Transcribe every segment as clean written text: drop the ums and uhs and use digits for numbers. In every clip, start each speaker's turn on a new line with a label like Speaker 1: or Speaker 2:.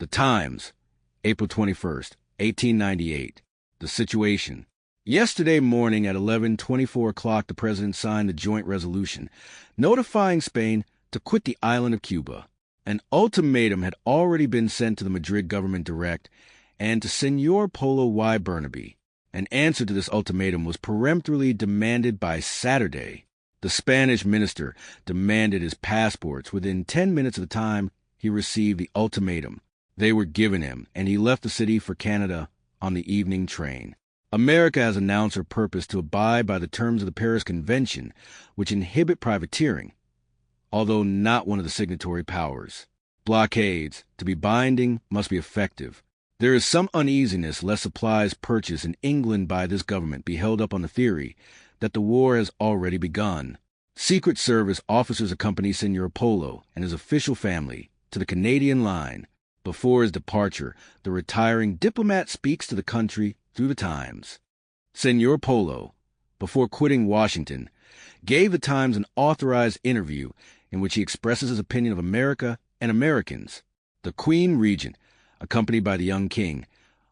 Speaker 1: The Times, April 21st, 1898. The situation. Yesterday morning at 11:24 o'clock, the President signed the joint resolution notifying Spain to quit the island of Cuba. An ultimatum had already been sent to the Madrid government direct and to Senor Polo Y. Burnaby. An answer to this ultimatum was peremptorily demanded by Saturday. The Spanish minister demanded his passports within 10 minutes of the time he received the ultimatum. They were given him, and he left the city for Canada on the evening train. America has announced her purpose to abide by the terms of the Paris Convention, which inhibit privateering, although not one of the signatory powers. Blockades, to be binding, must be effective. There is some uneasiness lest supplies purchased in England by this government be held up on the theory that the war has already begun. Secret Service officers accompany Senor Polo and his official family to the Canadian line. Before his departure, the retiring diplomat speaks to the country through the Times. Senor Polo, before quitting Washington, gave the Times an authorized interview in which he expresses his opinion of America and Americans. The Queen Regent, accompanied by the young king,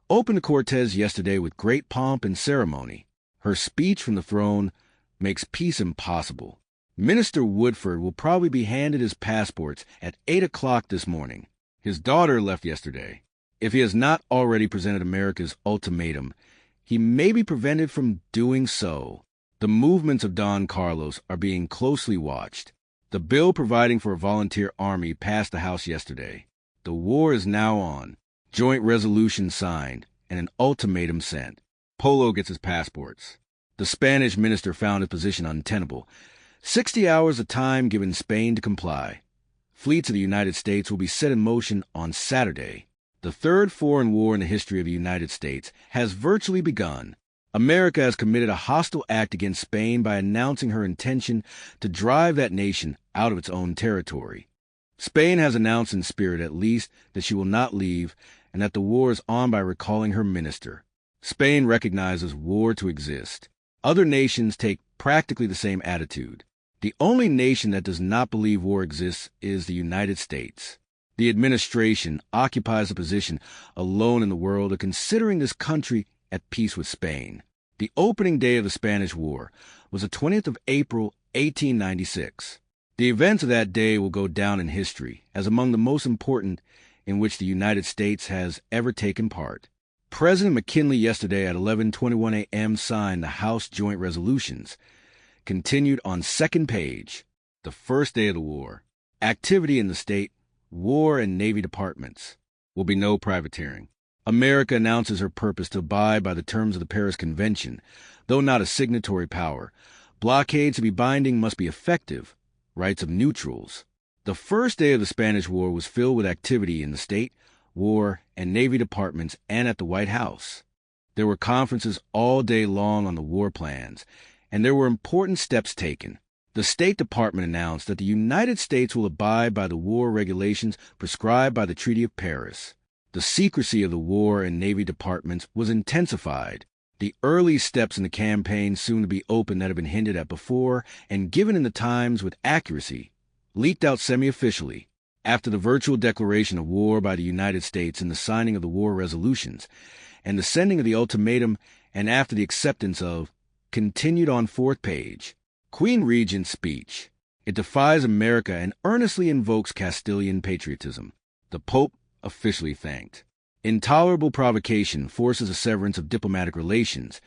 Speaker 1: opened the Cortez yesterday with great pomp and ceremony. Her speech from the throne makes peace impossible. Minister Woodford will probably be handed his passports at 8 o'clock this morning. His daughter left yesterday. If he has not already presented America's ultimatum, he may be prevented from doing so. The movements of Don Carlos are being closely watched. The bill providing for a volunteer army passed the House yesterday. The war is now on. Joint resolution signed and an ultimatum sent. Polo gets his passports. The Spanish minister found his position untenable. 60 hours of time given Spain to comply. Fleets of the United States will be set in motion on Saturday. The third foreign war in the history of the United States has virtually begun. America has committed a hostile act against Spain by announcing her intention to drive that nation out of its own territory. Spain has announced in spirit, at least, that she will not leave and that the war is on by recalling her minister. Spain recognizes war to exist. Other nations take practically the same attitude. The only nation that does not believe war exists is the United States. The administration occupies a position alone in the world of considering this country at peace with Spain. The opening day of the Spanish War was the 20th of April, 1896. The events of that day will go down in history as among the most important in which the United States has ever taken part. President McKinley yesterday at 11:21 a.m. signed the House Joint Resolutions. Continued on second page, the first day of the war. Activity in the state, War and Navy departments. Will be no privateering. America announces her purpose to abide by the terms of the Paris Convention, though not a signatory power. Blockades to be binding must be effective. Rights of neutrals. The first day of the Spanish War was filled with activity in the state, War, and Navy departments and at the White House. There were conferences all day long on the war plans, and there were important steps taken. The State Department announced that the United States will abide by the war regulations prescribed by the Treaty of Paris. The secrecy of the War and Navy departments was intensified. The early steps in the campaign soon to be opened that have been hinted at before and given in the Times with accuracy, leaked out semi-officially, after the virtual declaration of war by the United States and the signing of the war resolutions, and the sending of the ultimatum, and after the acceptance of, continued on fourth page, Queen Regent's speech. It defies America and earnestly invokes Castilian patriotism. The Pope officially thanked. Intolerable provocation forces a severance of diplomatic relations,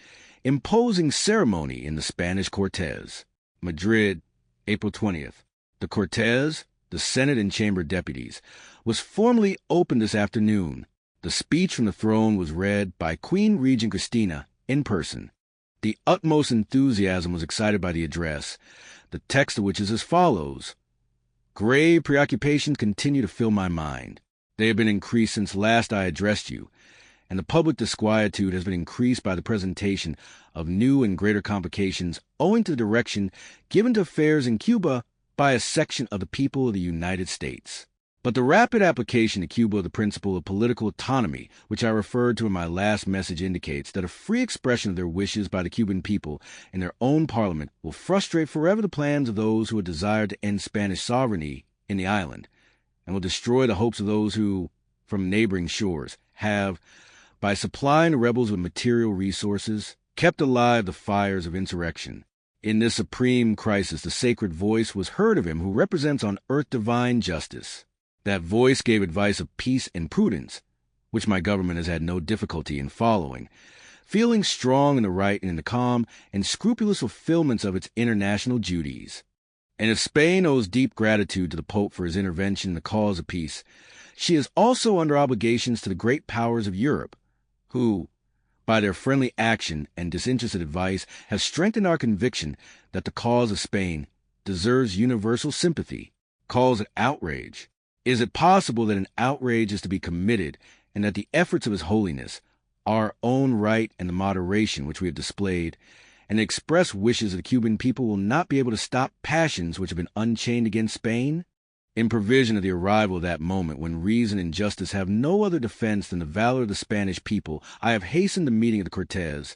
Speaker 1: imposing ceremony in the Spanish Cortez. Madrid, April 20th. The Cortez, the Senate and Chamber deputies, was formally opened this afternoon. The speech from the throne was read by Queen Regent Christina in person. The utmost enthusiasm was excited by the address, the text of which is as follows. Grave preoccupations continue to fill my mind. They have been increased since last I addressed you, and the public disquietude has been increased by the presentation of new and greater complications owing to the direction given to affairs in Cuba by a section of the people of the United States. But the rapid application to Cuba of the principle of political autonomy, which I referred to in my last message, indicates that a free expression of their wishes by the Cuban people in their own parliament will frustrate forever the plans of those who have desired to end Spanish sovereignty in the island, and will destroy the hopes of those who, from neighboring shores have, by supplying the rebels with material resources, kept alive the fires of insurrection. In this supreme crisis, the sacred voice was heard of him who represents on earth divine justice. That voice gave advice of peace and prudence, which my government has had no difficulty in following, feeling strong in the right and in the calm and scrupulous fulfillments of its international duties. And if Spain owes deep gratitude to the Pope for his intervention in the cause of peace, she is also under obligations to the great powers of Europe, who, by their friendly action and disinterested advice, have strengthened our conviction that the cause of Spain deserves universal sympathy, calls it outrage. Is it possible that an outrage is to be committed and that the efforts of His Holiness, our own right and the moderation which we have displayed, and the express wishes of the Cuban people will not be able to stop passions which have been unchained against Spain? In prevision of the arrival of that moment when reason and justice have no other defense than the valor of the Spanish people, I have hastened the meeting of the Cortes,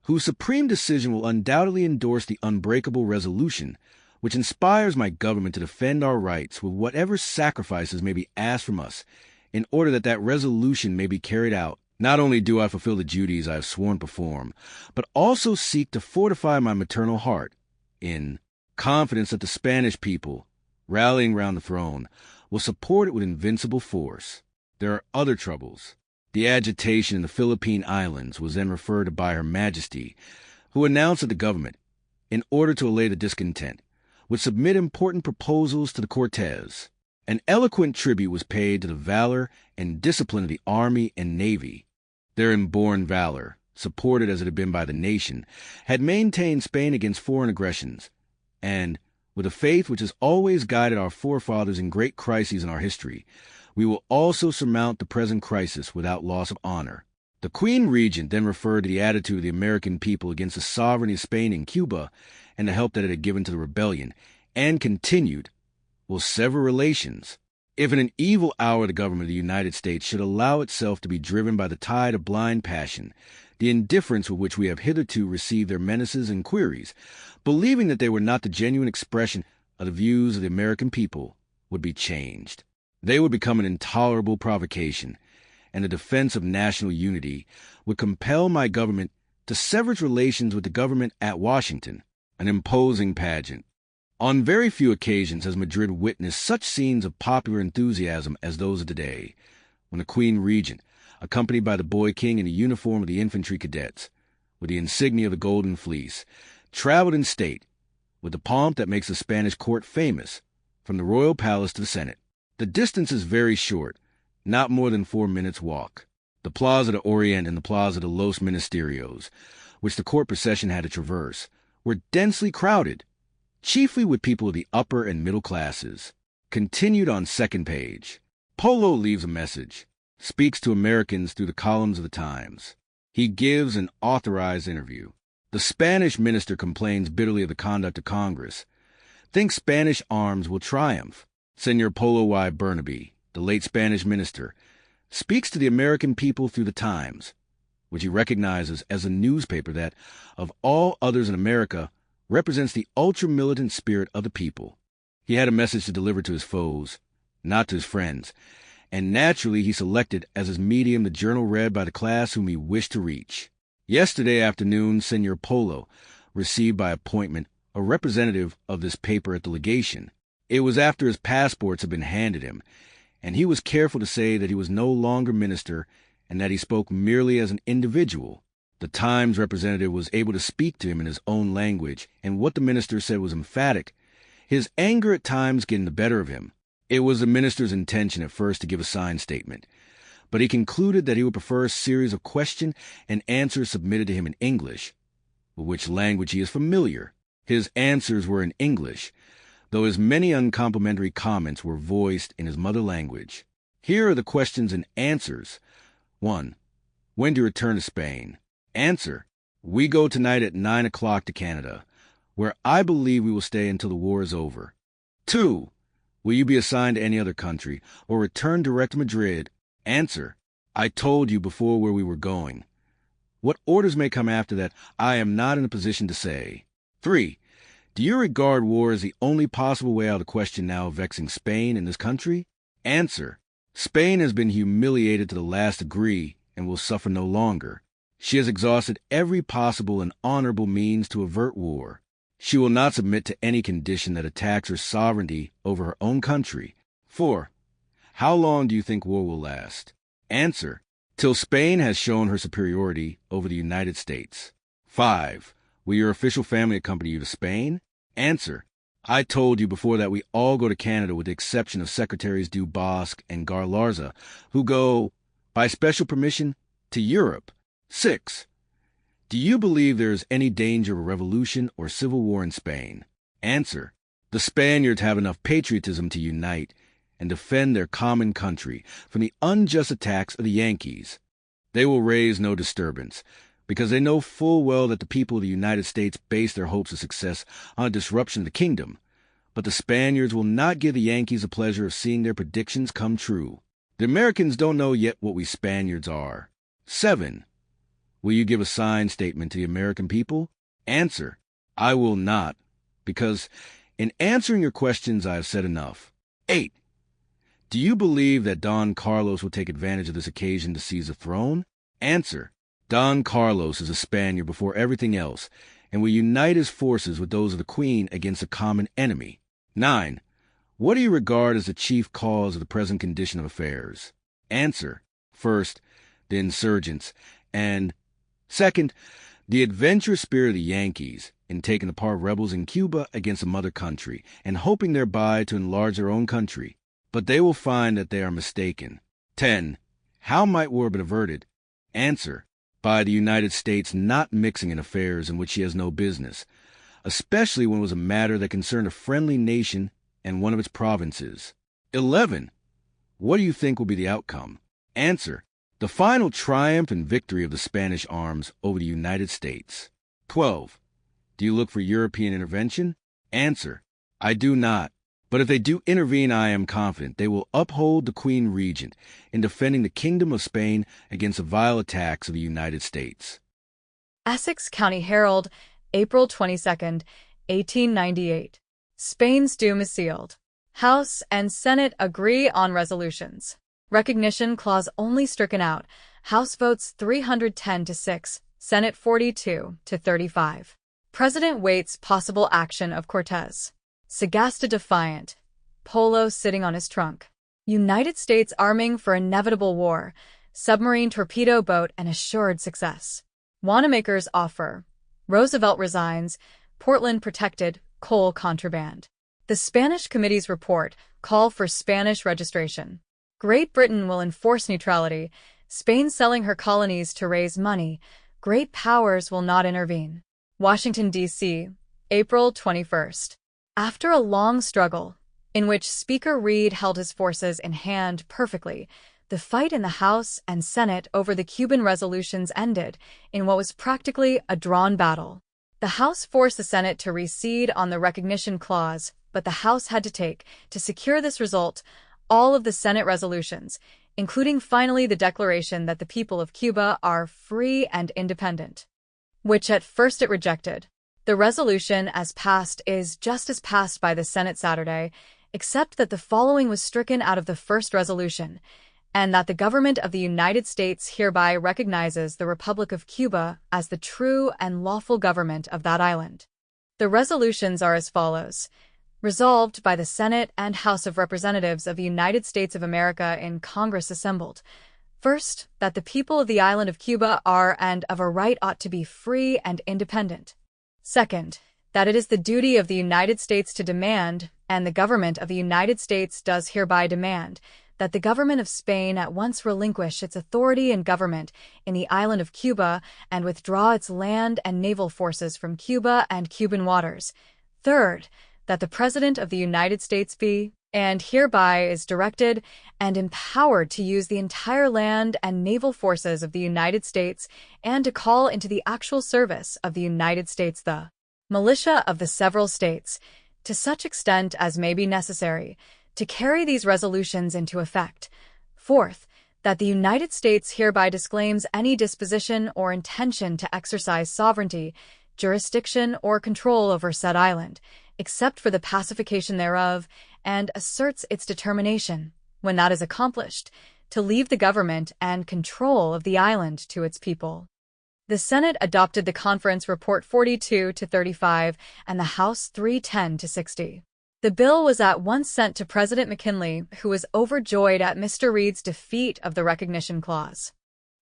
Speaker 1: whose supreme decision will undoubtedly endorse the unbreakable resolution which inspires my government to defend our rights with whatever sacrifices may be asked from us, in order that that resolution may be carried out. Not only do I fulfill the duties I have sworn to perform, but also seek to fortify my maternal heart, in confidence that the Spanish people, rallying round the throne, will support it with invincible force. There are other troubles. The agitation in the Philippine Islands was then referred to by Her Majesty, who announced that the government, in order to allay the discontent, would submit important proposals to the Cortes. An eloquent tribute was paid to the valor and discipline of the Army and Navy. Their inborn valor, supported as it had been by the nation, had maintained Spain against foreign aggressions, and, with a faith which has always guided our forefathers in great crises in our history, we will also surmount the present crisis without loss of honor. The Queen Regent then referred to the attitude of the American people against the sovereignty of Spain and Cuba and the help that it had given to the rebellion, and continued, will sever relations. If in an evil hour the government of the United States should allow itself to be driven by the tide of blind passion, the indifference with which we have hitherto received their menaces and queries, believing that they were not the genuine expression of the views of the American people, would be changed. They would become an intolerable provocation, and the defense of national unity would compel my government to sever its relations with the government at Washington, an imposing pageant. On very few occasions has Madrid witnessed such scenes of popular enthusiasm as those of today, when the Queen Regent, accompanied by the Boy King in the uniform of the infantry cadets, with the insignia of the Golden Fleece, traveled in state, with the pomp that makes the Spanish court famous, from the royal palace to the Senate. The distance is very short, not more than 4 minutes' walk. The Plaza de Orient and the Plaza de los Ministerios, which the court procession had to traverse, were densely crowded, chiefly with people of the upper and middle classes. Continued on second page. Polo leaves a message, speaks to Americans through the columns of the Times. He gives an authorized interview. The Spanish minister complains bitterly of the conduct of Congress, thinks Spanish arms will triumph. Senor Polo Y. Burnaby, the late Spanish minister, speaks to the American people through the Times, which he recognizes as a newspaper that, of all others in America, represents the ultra-militant spirit of the people. He had a message to deliver to his foes, not to his friends, and naturally he selected as his medium the journal read by the class whom he wished to reach. Yesterday afternoon, Senor Polo received by appointment a representative of this paper at the legation. It was after his passports had been handed him, and he was careful to say that he was no longer minister and that he spoke merely as an individual. The Times representative was able to speak to him in his own language, and what the minister said was emphatic, his anger at times getting the better of him. It was the minister's intention at first to give a signed statement, but he concluded that he would prefer a series of question and answers submitted to him in English, with which language he is familiar. His answers were in English, though his many uncomplimentary comments were voiced in his mother language. Here are the questions and answers. 1. When do you return to Spain? Answer: we go tonight at 9 o'clock to Canada, where I believe we will stay until the war is over. 2. Will you be assigned to any other country, or return direct to Madrid? Answer: I told you before where we were going. What orders may come after that, I am not in a position to say. 3. Do you regard war as the only possible way out of the question now vexing Spain and this country? Answer: Spain has been humiliated to the last degree and will suffer no longer. She has exhausted every possible and honorable means to avert war. She will not submit to any condition that attacks her sovereignty over her own country. 4. How long do you think war will last? Answer: till Spain has shown her superiority over the United States. 5. Will your official family accompany you to Spain? Answer: I told you before that we all go to Canada with the exception of Secretaries Dubosc and Garlarza, who go, by special permission, to Europe. 6. Do you believe there is any danger of a revolution or civil war in Spain? Answer: the Spaniards have enough patriotism to unite and defend their common country from the unjust attacks of the Yankees. They will raise no disturbance, because they know full well that the people of the United States base their hopes of success on a disruption of the kingdom. But the Spaniards will not give the Yankees the pleasure of seeing their predictions come true. The Americans don't know yet what we Spaniards are. 7. Will you give a signed statement to the American people? Answer: I will not, because in answering your questions I have said enough. 8. Do you believe that Don Carlos will take advantage of this occasion to seize the throne? Answer: Don Carlos is a Spaniard before everything else, and will unite his forces with those of the Queen against a common enemy. 9. What do you regard as the chief cause of the present condition of affairs? Answer: first, the insurgents, and second, the adventurous spirit of the Yankees in taking the part of rebels in Cuba against the mother country and hoping thereby to enlarge their own country. But they will find that they are mistaken. 10. How might war be averted? Answer: by the United States not mixing in affairs in which she has no business, especially when it was a matter that concerned a friendly nation and one of its provinces. 11. What do you think will be the outcome? Answer: the final triumph and victory of the Spanish arms over the United States. 12. Do you look for European intervention? Answer: I do not. But if they do intervene, I am confident they will uphold the Queen Regent in defending the Kingdom of Spain against the vile attacks of the United States.
Speaker 2: Essex County Herald, April 22, 1898. Spain's doom is sealed. House and Senate agree on resolutions. Recognition clause only stricken out. House votes 310-6, Senate 42-35. President waits possible action of Cortez. Sagasta defiant. Polo sitting on his trunk. United States arming for inevitable war. Submarine torpedo boat and assured success. Wanamaker's offer. Roosevelt resigns. Portland protected. Coal contraband. The Spanish Committee's report. Call for Spanish registration. Great Britain will enforce neutrality. Spain selling her colonies to raise money. Great powers will not intervene. Washington, D.C., April 21st. After a long struggle, in which Speaker Reed held his forces in hand perfectly, the fight in the House and Senate over the Cuban resolutions ended in what was practically a drawn battle. The House forced the Senate to recede on the recognition clause, but the House had to take, to secure this result, all of the Senate resolutions, including finally the declaration that the people of Cuba are free and independent, which at first it rejected. The resolution as passed is just as passed by the Senate Saturday, except that the following was stricken out of the first resolution, and that the government of the United States hereby recognizes the Republic of Cuba as the true and lawful government of that island. The resolutions are as follows. Resolved by the Senate and House of Representatives of the United States of America in Congress assembled. First, that the people of the island of Cuba are and of a right ought to be free and independent. Second, that it is the duty of the United States to demand, and the government of the United States does hereby demand, that the government of Spain at once relinquish its authority and government in the island of Cuba and withdraw its land and naval forces from Cuba and Cuban waters. Third, that the President of the United States be, and hereby is directed and empowered to use the entire land and naval forces of the United States and to call into the actual service of the United States the militia of the several states, to such extent as may be necessary, to carry these resolutions into effect. Fourth, that the United States hereby disclaims any disposition or intention to exercise sovereignty, jurisdiction, or control over said island, except for the pacification thereof, and asserts its determination, when that is accomplished, to leave the government and control of the island to its people. The Senate adopted the Conference Report 42-35 and the House 310-60. The bill was at once sent to President McKinley, who was overjoyed at Mr. Reed's defeat of the recognition clause.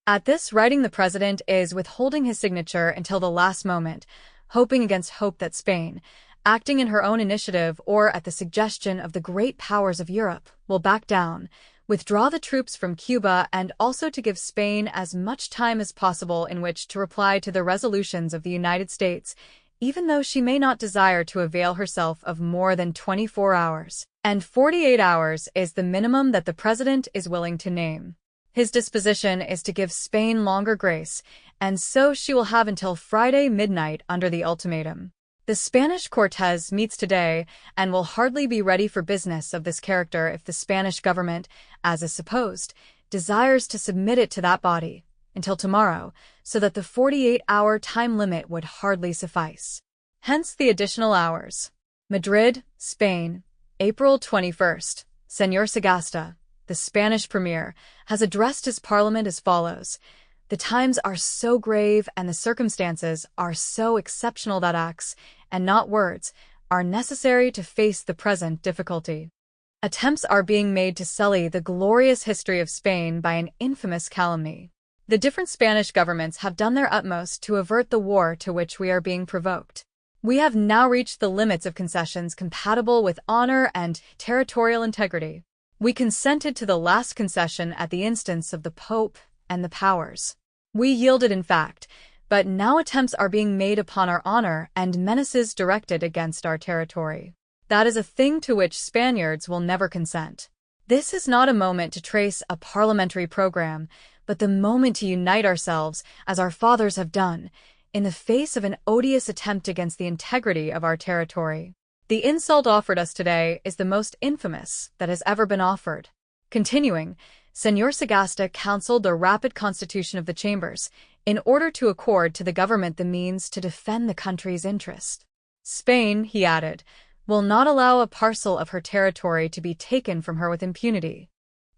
Speaker 2: At this writing, the president is withholding his signature until the last moment, hoping against hope that Spain, acting in her own initiative or at the suggestion of the great powers of Europe, will back down, withdraw the troops from Cuba, and also to give Spain as much time as possible in which to reply to the resolutions of the United States, even though she may not desire to avail herself of more than 24 hours, and 48 hours is the minimum that the president is willing to name. His disposition is to give Spain longer grace, and so she will have until Friday midnight under the ultimatum. The Spanish Cortes meets today and will hardly be ready for business of this character if the Spanish government, as is supposed, desires to submit it to that body until tomorrow, so that the 48-hour time limit would hardly suffice. Hence the additional hours. Madrid, Spain, April 21st. Señor Sagasta, the Spanish premier, has addressed his parliament as follows. The times are so grave and the circumstances are so exceptional that acts, and not words, are necessary to face the present difficulty. Attempts are being made to sully the glorious history of Spain by an infamous calumny. The different Spanish governments have done their utmost to avert the war to which we are being provoked. We have now reached the limits of concessions compatible with honor and territorial integrity. We consented to the last concession at the instance of the Pope and the powers. We yielded in fact, but now attempts are being made upon our honor and menaces directed against our territory. That is a thing to which Spaniards will never consent. This is not a moment to trace a parliamentary program, but the moment to unite ourselves, as our fathers have done, in the face of an odious attempt against the integrity of our territory. The insult offered us today is the most infamous that has ever been offered. Continuing, Señor Sagasta counseled the rapid constitution of the chambers, in order to accord to the government the means to defend the country's interest. Spain, he added, will not allow a parcel of her territory to be taken from her with impunity,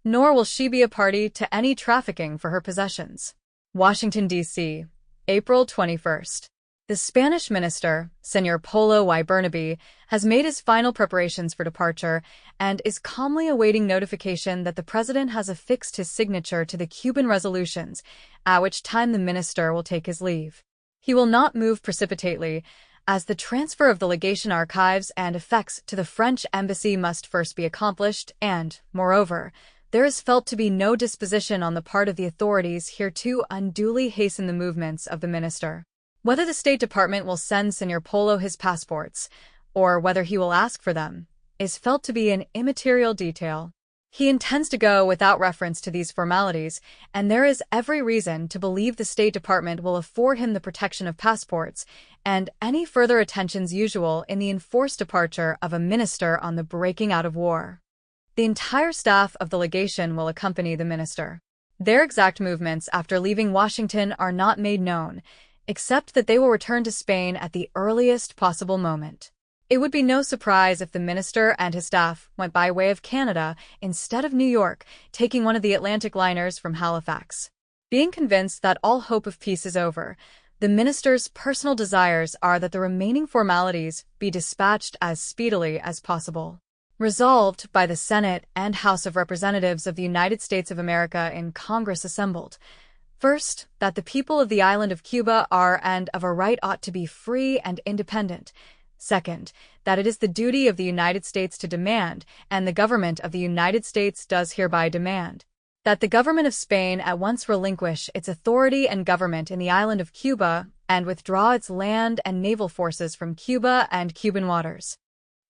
Speaker 2: nor will she be a party to any trafficking for her possessions. Washington, D.C., April 21st. The Spanish minister, Señor Polo y Bernabe, has made his final preparations for departure and is calmly awaiting notification that the president has affixed his signature to the Cuban resolutions, at which time the minister will take his leave. He will not move precipitately, as the transfer of the legation archives and effects to the French embassy must first be accomplished, and, moreover, there is felt to be no disposition on the part of the authorities here to unduly hasten the movements of the minister. Whether the State Department will send Señor Polo his passports, or whether he will ask for them, is felt to be an immaterial detail. He intends to go without reference to these formalities, and there is every reason to believe the State Department will afford him the protection of passports and any further attentions usual in the enforced departure of a minister on the breaking out of war. The entire staff of the legation will accompany the minister. Their exact movements after leaving Washington are not made known, except that they will return to Spain at the earliest possible moment. It would be no surprise if the minister and his staff went by way of Canada instead of New York, taking one of the Atlantic liners from Halifax. Being convinced that all hope of peace is over, the minister's personal desires are that the remaining formalities be dispatched as speedily as possible. Resolved by the Senate and House of Representatives of the United States of America in Congress assembled. First, that the people of the island of Cuba are and of a right ought to be free and independent. Second, that it is the duty of the United States to demand, and the government of the United States does hereby demand, that the government of Spain at once relinquish its authority and government in the island of Cuba and withdraw its land and naval forces from Cuba and Cuban waters.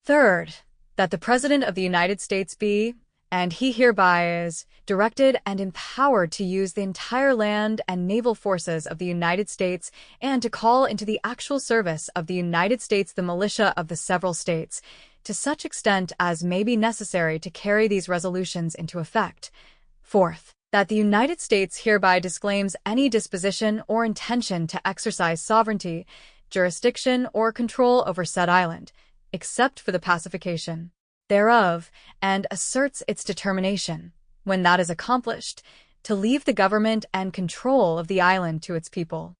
Speaker 2: Third, that the President of the United States be, and he hereby is, directed and empowered to use the entire land and naval forces of the United States and to call into the actual service of the United States the militia of the several states, to such extent as may be necessary to carry these resolutions into effect. Fourth, that the United States hereby disclaims any disposition or intention to exercise sovereignty, jurisdiction, or control over said island, except for the pacification thereof and asserts its determination, when that is accomplished, to leave the government and control of the island to its people.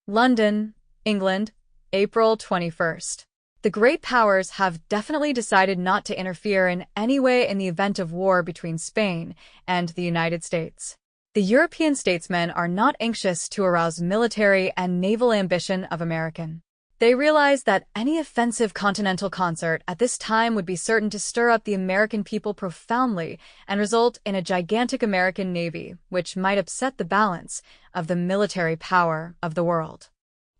Speaker 2: London, England, April 21st. The great powers have definitely decided not to interfere in any way in the event of war between Spain and the United States. The European statesmen are not anxious to arouse military and naval ambition of American. They realize that any offensive continental concert at this time would be certain to stir up the American people profoundly and result in a gigantic American navy, which might upset the balance of the military power of the world.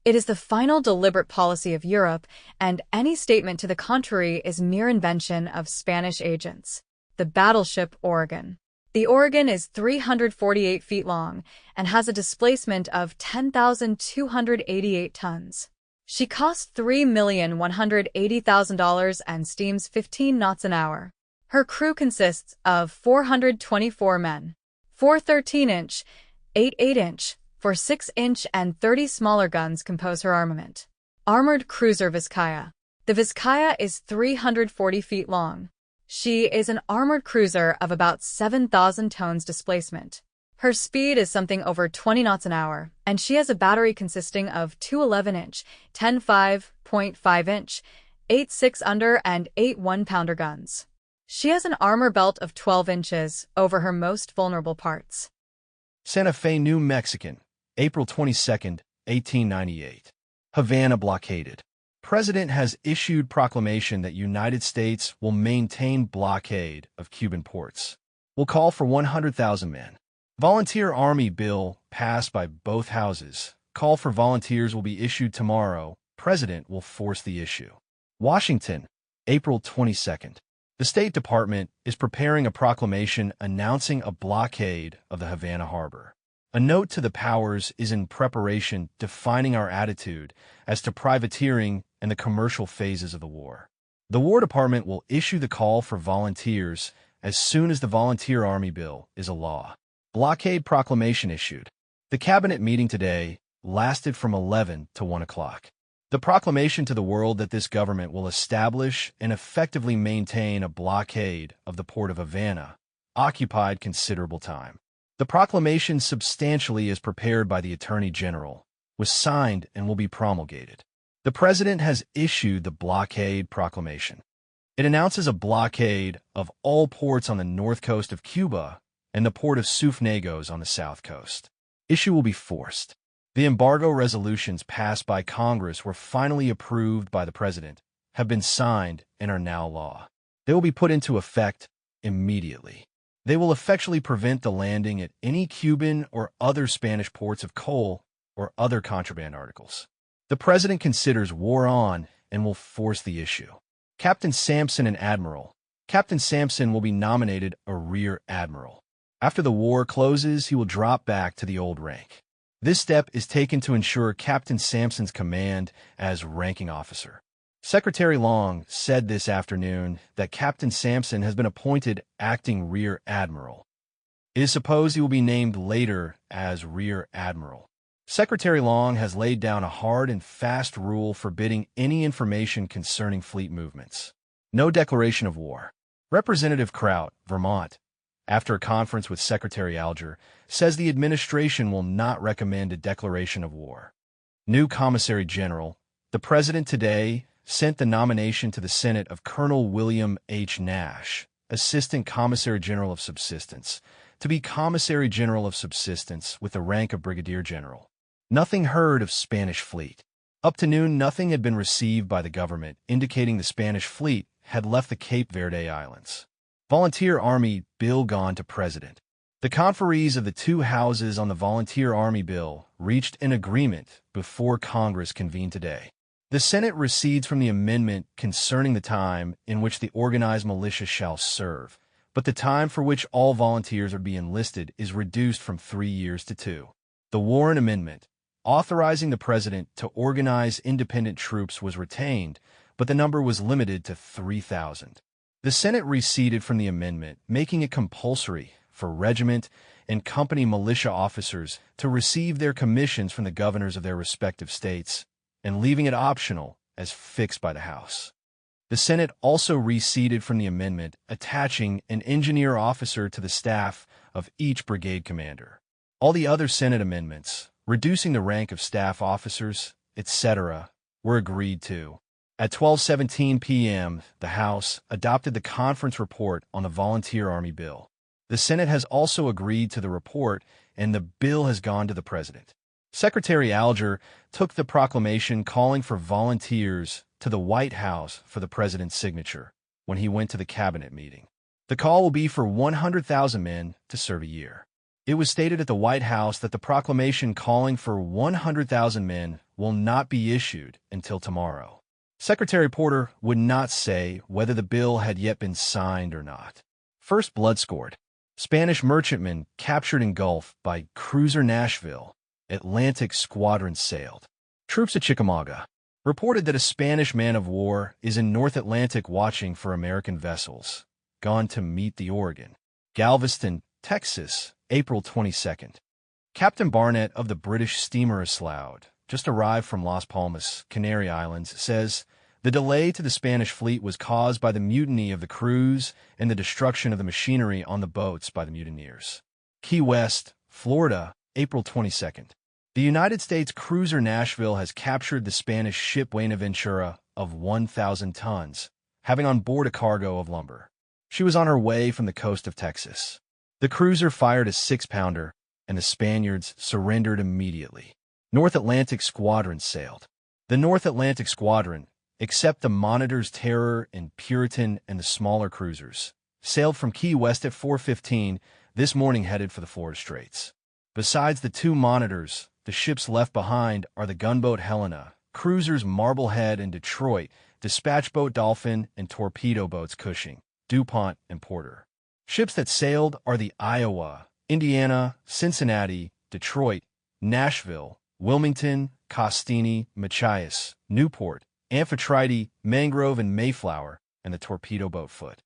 Speaker 2: It is the final deliberate policy of Europe, and any statement to the contrary is mere invention of Spanish agents. The battleship Oregon. The Oregon is 348 feet long and has a displacement of 10,288 tons. She cost $3,180,000 and steams 15 knots an hour. Her crew consists of 424 men. 4 13-inch, 8 8-inch, 4 6-inch, and 30 smaller guns compose her armament. Armored cruiser Vizcaya. The Vizcaya is 340 feet long. She is an armored cruiser of about 7,000 tons displacement. Her speed is something over 20 knots an hour, and she has a battery consisting of 2 11-inch, 10 5.5-inch, 8 6-under, and 8 1-pounder guns. She has an armor belt of 12 inches over her most vulnerable parts.
Speaker 3: Santa Fe, New Mexican, April 22, 1898. Havana blockaded. President has issued proclamation that United States will maintain blockade of Cuban ports. Will call for 100,000 men. Volunteer Army bill passed by both houses. Call for volunteers will be issued tomorrow. President will force the issue. Washington, April 22nd. The State Department is preparing a proclamation announcing a blockade of the Havana harbor. A note to the powers is in preparation defining our attitude as to privateering and the commercial phases of the war. The War Department will issue the call for volunteers as soon as the Volunteer Army bill is a law. Blockade proclamation issued. The cabinet meeting today lasted from 11 to 1 o'clock. The proclamation to the world that this government will establish and effectively maintain a blockade of the port of Havana occupied considerable time. The proclamation, substantially as prepared by the Attorney General, was signed and will be promulgated. The President has issued the blockade proclamation. It announces a blockade of all ports on the north coast of Cuba and the port of Sufnagos on the south coast. Issue will be forced. The embargo resolutions passed by Congress were finally approved by the President, have been signed, and are now law. They will be put into effect immediately. They will effectually prevent the landing at any Cuban or other Spanish ports of coal or other contraband articles. The President considers war on and will force the issue. Captain Sampson and Admiral. Captain Sampson will be nominated a Rear Admiral. After the war closes, he will drop back to the old rank. This step is taken to ensure Captain Sampson's command as ranking officer. Secretary Long said this afternoon that Captain Sampson has been appointed acting Rear Admiral. It is supposed he will be named later as Rear Admiral. Secretary Long has laid down a hard and fast rule forbidding any information concerning fleet movements. No declaration of war. Representative Kraut, Vermont, after a conference with Secretary Alger, says the administration will not recommend a declaration of war. New Commissary General. The President today sent the nomination to the Senate of Colonel William H. Nash, Assistant Commissary General of Subsistence, to be Commissary General of Subsistence with the rank of Brigadier General. Nothing heard of Spanish fleet. Up to noon, nothing had been received by the government, indicating the Spanish fleet had left the Cape Verde Islands. Volunteer Army bill gone to President. The conferees of the two houses on the Volunteer Army bill reached an agreement before Congress convened today. The Senate recedes from the amendment concerning the time in which the organized militia shall serve, but the time for which all volunteers are to be enlisted is reduced from 3 years to 2. The Warren Amendment, authorizing the President to organize independent troops, was retained, but the number was limited to 3,000. The Senate receded from the amendment, making it compulsory for regiment and company militia officers to receive their commissions from the governors of their respective states, and leaving it optional as fixed by the House. The Senate also receded from the amendment, attaching an engineer officer to the staff of each brigade commander. All the other Senate amendments, reducing the rank of staff officers, etc., were agreed to. At 12:17 p.m., the House adopted the conference report on the Volunteer Army Bill. The Senate has also agreed to the report, and the bill has gone to the President. Secretary Alger took the proclamation calling for volunteers to the White House for the President's signature when he went to the cabinet meeting. The call will be for 100,000 men to serve a year. It was stated at the White House that the proclamation calling for 100,000 men will not be issued until tomorrow. Secretary Porter would not say whether the bill had yet been signed or not. First blood scored. Spanish merchantmen captured in Gulf by cruiser Nashville. Atlantic squadron sailed. Troops at Chickamauga reported that a Spanish man of war is in North Atlantic watching for American vessels, gone to meet the Oregon. Galveston, Texas, April 22nd. Captain Barnett of the British steamer Slough, just arrived from Las Palmas, Canary Islands, says the delay to the Spanish fleet was caused by the mutiny of the crews and the destruction of the machinery on the boats by the mutineers. Key West, Florida, April 22nd. The United States cruiser Nashville has captured the Spanish ship Buenaventura of 1,000 tons, having on board a cargo of lumber. She was on her way from the coast of Texas. The cruiser fired a 6-pounder, and the Spaniards surrendered immediately. North Atlantic Squadron sailed. The North Atlantic Squadron, except the Monitor's Terror and Puritan and the smaller cruisers, sailed from Key West at 4:15 this morning headed for the Florida Straits. Besides the 2 Monitors, the ships left behind are the gunboat Helena, cruisers Marblehead and Detroit, dispatch boat Dolphin, and torpedo boats Cushing, DuPont, and Porter. Ships that sailed are the Iowa, Indiana, Cincinnati, Detroit, Nashville, Wilmington, Costini, Machias, Newport, Amphitrite, Mangrove, and Mayflower, and the torpedo boat Foote.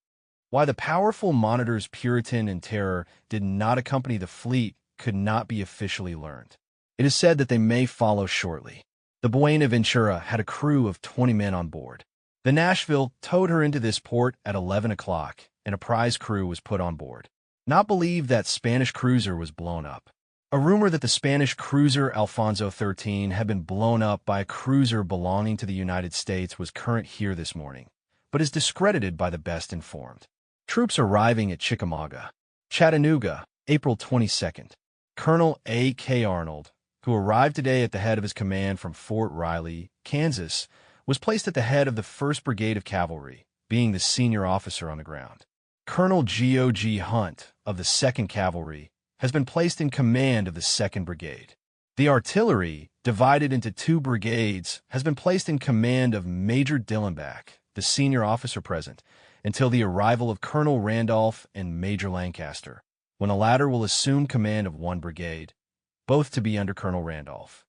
Speaker 3: Why the powerful Monitors Puritan and Terror did not accompany the fleet could not be officially learned. It is said that they may follow shortly. The Buenaventura had a crew of 20 men on board. The Nashville towed her into this port at 11 o'clock, and a prize crew was put on board. Not believe that Spanish cruiser was blown up. A rumor that the Spanish cruiser Alfonso XIII had been blown up by a cruiser belonging to the United States was current here this morning, but is discredited by the best informed. Troops arriving at Chickamauga. Chattanooga, April 22nd. Colonel A.K. Arnold, who arrived today at the head of his command from Fort Riley, Kansas, was placed at the head of the 1st Brigade of Cavalry, being the senior officer on the ground. Colonel G.O.G. Hunt of the 2nd Cavalry has been placed in command of the 2nd Brigade. The artillery, divided into 2 brigades, has been placed in command of Major Dillenbach, the senior officer present, until the arrival of Colonel Randolph and Major Lancaster, when the latter will assume command of 1 brigade, both to be under Colonel Randolph.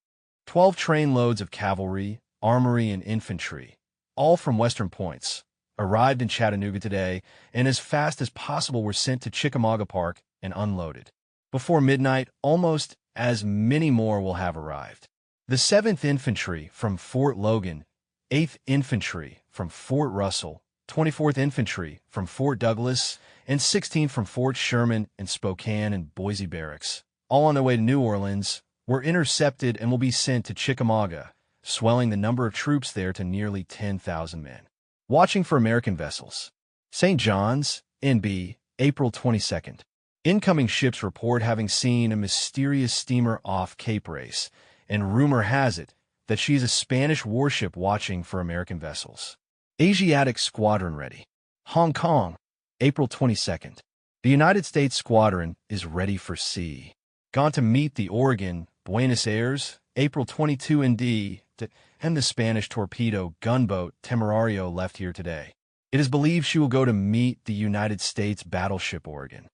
Speaker 3: 12 train loads of cavalry, armory, and infantry, all from western points, arrived in Chattanooga today and as fast as possible were sent to Chickamauga Park and unloaded. Before midnight, almost as many more will have arrived. The 7th Infantry from Fort Logan, 8th Infantry from Fort Russell, 24th Infantry from Fort Douglas, and 16th from Fort Sherman and Spokane and Boise Barracks, all on their way to New Orleans, were intercepted and will be sent to Chickamauga, swelling the number of troops there to nearly 10,000 men. Watching for American vessels. St. John's, N.B., April 22nd. Incoming ships report having seen a mysterious steamer off Cape Race, and rumor has it that she is a Spanish warship watching for American vessels. Asiatic Squadron ready. Hong Kong, April 22nd. The United States Squadron is ready for sea. Gone to meet the Oregon, Buenos Aires, April 22 ND, and the Spanish torpedo gunboat Temerario left here today. It is believed she will go to meet the United States battleship Oregon.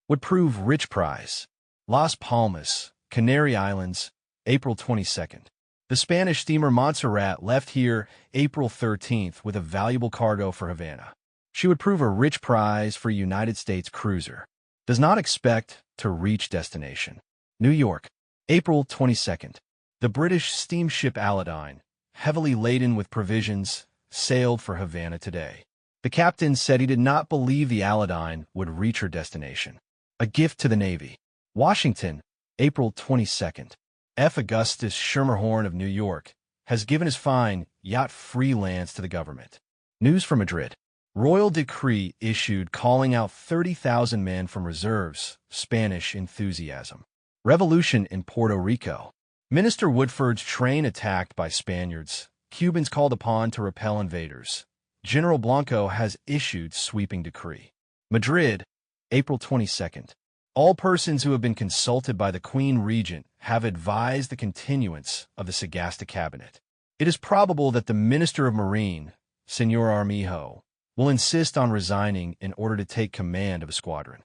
Speaker 3: Would prove rich prize. Las Palmas, Canary Islands, April 22nd. The Spanish steamer Montserrat left here April 13th with a valuable cargo for Havana. She would prove a rich prize for a United States cruiser. Does not expect to reach destination. New York, April 22nd. The British steamship Aladdin, heavily laden with provisions, sailed for Havana today. The captain said he did not believe the Aladdin would reach her destination. A gift to the Navy. Washington, April 22nd. F. Augustus Schermerhorn of New York has given his fine yacht freelance to the government. News from Madrid. Royal decree issued calling out 30,000 men from reserves, Spanish enthusiasm. Revolution in Puerto Rico. Minister Woodford's train attacked by Spaniards. Cubans called upon to repel invaders. General Blanco has issued sweeping decree. Madrid, April 22nd. All persons who have been consulted by the Queen Regent have advised the continuance of the Sagasta cabinet. It is probable that the Minister of Marine, Senor Armijo, will insist on resigning in order to take command of a squadron.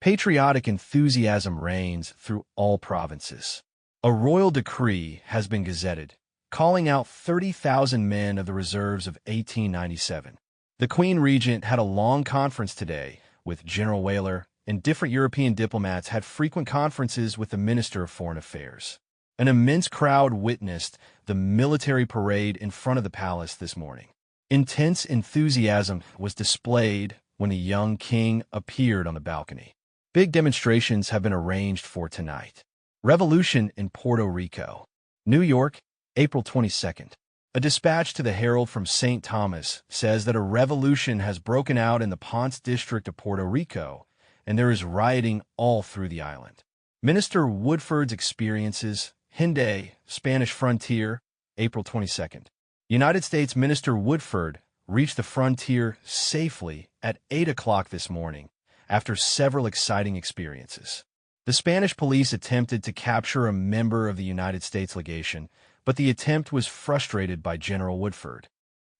Speaker 3: Patriotic enthusiasm reigns through all provinces. A royal decree has been gazetted, calling out 30,000 men of the reserves of 1897. The Queen Regent had a long conference today with General Weyler, and different European diplomats had frequent conferences with the Minister of Foreign Affairs. An immense crowd witnessed the military parade in front of the palace this morning. Intense enthusiasm was displayed when the young king appeared on the balcony. Big demonstrations have been arranged for tonight. Revolution in Puerto Rico. New York, April 22nd. A dispatch to the Herald from St. Thomas says that a revolution has broken out in the Ponce district of Puerto Rico, and there is rioting all through the island. Minister Woodford's experiences, Hinde, Spanish frontier, April 22nd. United States Minister Woodford reached the frontier safely at 8 o'clock this morning after several exciting experiences. The Spanish police attempted to capture a member of the United States legation, but the attempt was frustrated by General Woodford.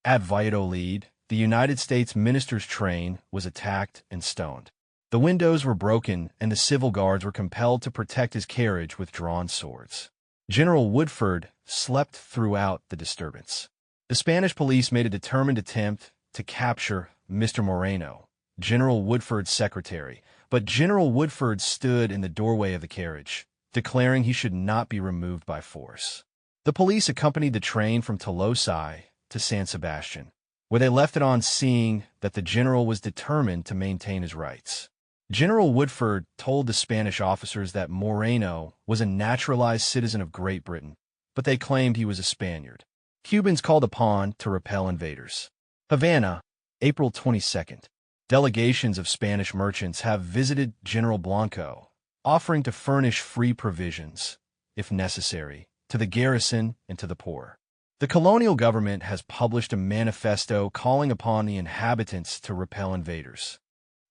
Speaker 3: At Valladolid, the United States minister's train was attacked and stoned. The windows were broken and the civil guards were compelled to protect his carriage with drawn swords. General Woodford slept throughout the disturbance. The Spanish police made a determined attempt to capture Mr. Moreno, General Woodford's secretary, but General Woodford stood in the doorway of the carriage, declaring he should not be removed by force. The police accompanied the train from Tolosa to San Sebastian, where they left it on seeing that the general was determined to maintain his rights. General Woodford told the Spanish officers that Moreno was a naturalized citizen of Great Britain, but they claimed he was a Spaniard. Cubans called upon to repel invaders. Havana, April 22nd. Delegations of Spanish merchants have visited General Blanco, offering to furnish free provisions, if necessary, to the garrison and to the poor. The colonial government has published a manifesto calling upon the inhabitants to repel invaders.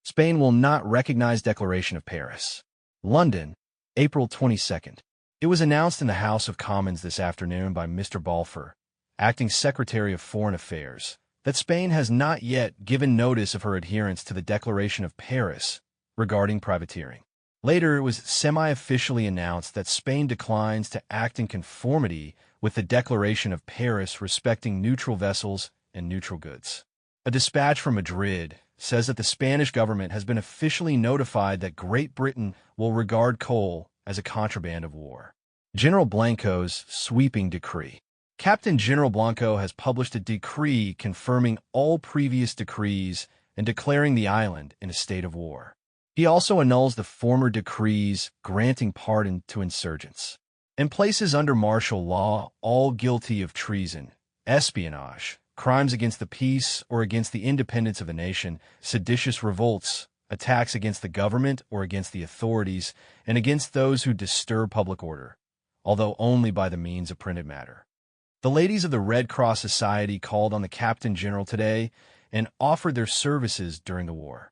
Speaker 3: Spain will not recognize Declaration of Paris. London, April 22nd. It was announced in the House of Commons this afternoon by Mr. Balfour, Acting Secretary of Foreign Affairs, that Spain has not yet given notice of her adherence to the Declaration of Paris regarding privateering. Later, it was semi-officially announced that Spain declines to act in conformity with the Declaration of Paris respecting neutral vessels and neutral goods. A dispatch from Madrid says that the Spanish government has been officially notified that Great Britain will regard coal as a contraband of war. General Blanco's sweeping decree. Captain General Blanco has published a decree confirming all previous decrees and declaring the island in a state of war. He also annuls the former decrees granting pardon to insurgents and places under martial law all guilty of treason, espionage, crimes against the peace or against the independence of a nation, seditious revolts, attacks against the government or against the authorities, and against those who disturb public order, although only by the means of printed matter. The ladies of the Red Cross Society called on the Captain General today and offered their services during the war.